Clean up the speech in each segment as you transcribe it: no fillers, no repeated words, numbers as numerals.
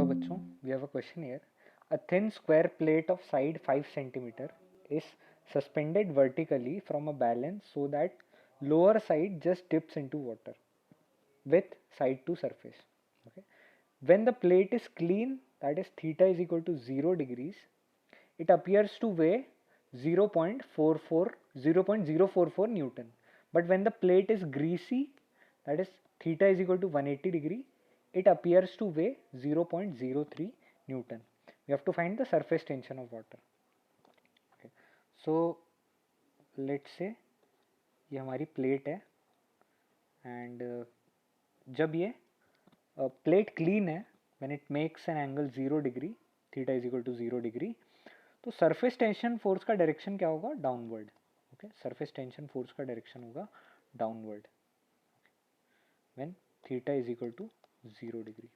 बच्चों, we have a question here. A thin square plate of side 5 centimeter is suspended vertically from a balance so that lower side just dips into water with side to surface. Okay. When the plate is clean, that is theta is equal to 0 degrees, it appears to weigh 0.044 Newton. But when the plate is greasy, that is theta is equal to 180 degree, it appears to weigh 0.03 Newton. We have to find the surface tension of water. Okay. So let's say ये हमारी plate है and जब ये plate clean है when it makes an angle 0 degree, theta is equal to 0 degree, तो surface tension force का direction क्या होगा? Downward. Okay, surface tension force का डायरेक्शन होगा downward when theta is equal to 0 degree.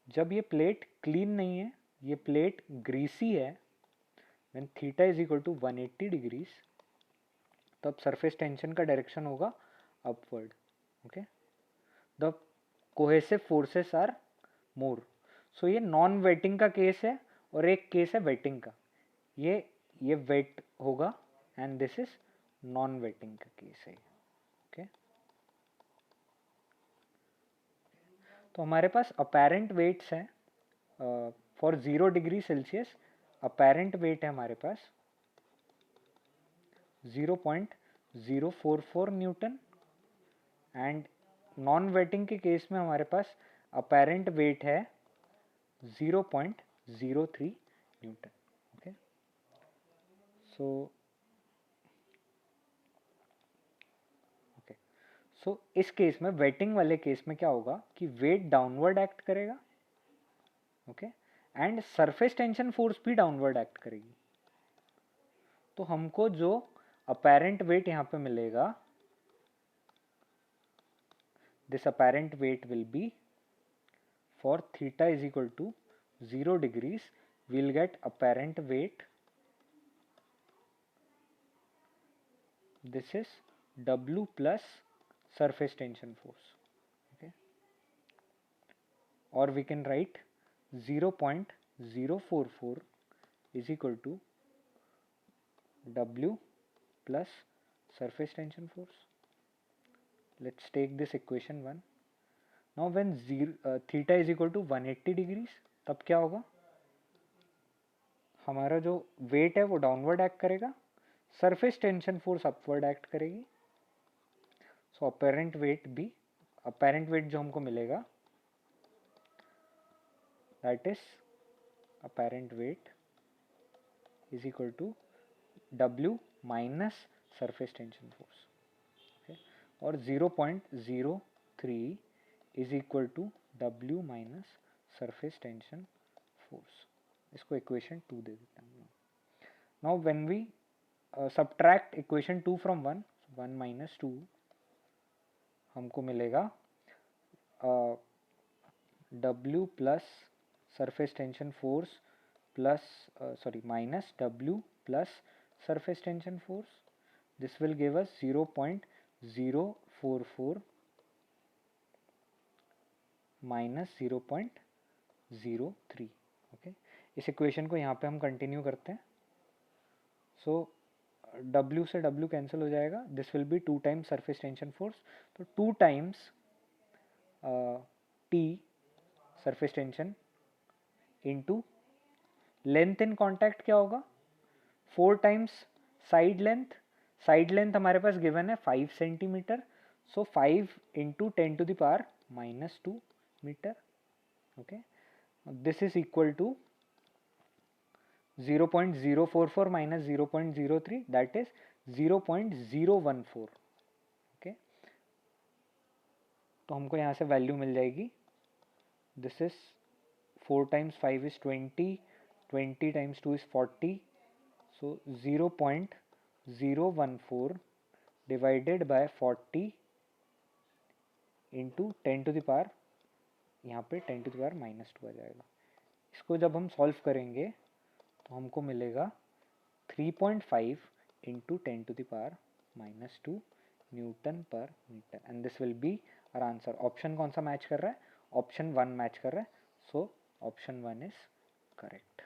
जब ये प्लेट क्लीन नहीं है, ये प्लेट ग्रीसी है, when theta is equal to 180 degrees, तब सरफेस टेंशन का डायरेक्शन होगा upward. Okay, the cohesive forces are more. So ये नॉन वेटिंग का केस है और एक केस है वेटिंग का. ये वेट होगा and this is non waiting का केस है. ओके, तो हमारे पास अपेरेंट वेट्स हैं for 0 degree Celsius. Apparent wait है हमारे पास 0.044 न्यूटन एंड नॉन वेटिंग के केस में हमारे पास अपेरेंट वेट है 0.03 न्यूटन. ओके, सो इस केस में, वेटिंग वाले केस में क्या होगा कि वेट डाउनवर्ड एक्ट करेगा. Okay, and surface tension force भी डाउनवर्ड एक्ट करेगी. तो हमको जो अपेरेंट वेट यहाँ पे मिलेगा, this apparent weight will be for theta is equal to 0 degrees, we'll get apparent weight, this is W plus surface tension force. Okay, or we can write 0.044 is equal to W plus surface tension force. Let's take this equation 1. Now when theta is equal to 180 degrees, तब क्या होगा? हमारा जो weight है वो downward act करेगा, surface tension force upward act करेगी. So apparent weight जो हमको मिलेगा, that is apparent weight is equal to W minus surface tension force. Okay, और 0.03 is equal to W minus surface tension force. इसको equation 2 दे देते हैं. Now when we subtract equation 2 from 1 minus 2, हमको मिलेगा W plus surface tension force plus minus W plus surface tension force. This will give us 0.044 minus 0.03. Okay, इस equation को यहाँ पे हम कंटिन्यू करते हैं. सो W से W कैंसिल हो जाएगा, this will be 2 times surface tension force. तो 2 times T surface tension into length in contact क्या होगा? 4 times side length. Side length हमारे पास गिवन है 5 centimetre, so 5 into 10 to the power minus 2 metre. Okay, this is equal to 0.044 minus 0.03, that is 0.014. Okay, तो हमको यहाँ से value मिल जाएगी, this is 4 times 5 is 20, 20 times 2 is 40, so 0.014 divided by 40 into 10 to the power, यहाँ पे 10 to the power minus 2 आ जाएगा. इसको जब हम सॉल्व करेंगे तो हमको मिलेगा 3.5 into 10 to the power minus 2 newton per metre, and this will be our answer. Option कौन सा मैच कर रहा है? ऑप्शन 1 मैच कर रहा है. सो Option 1 is correct.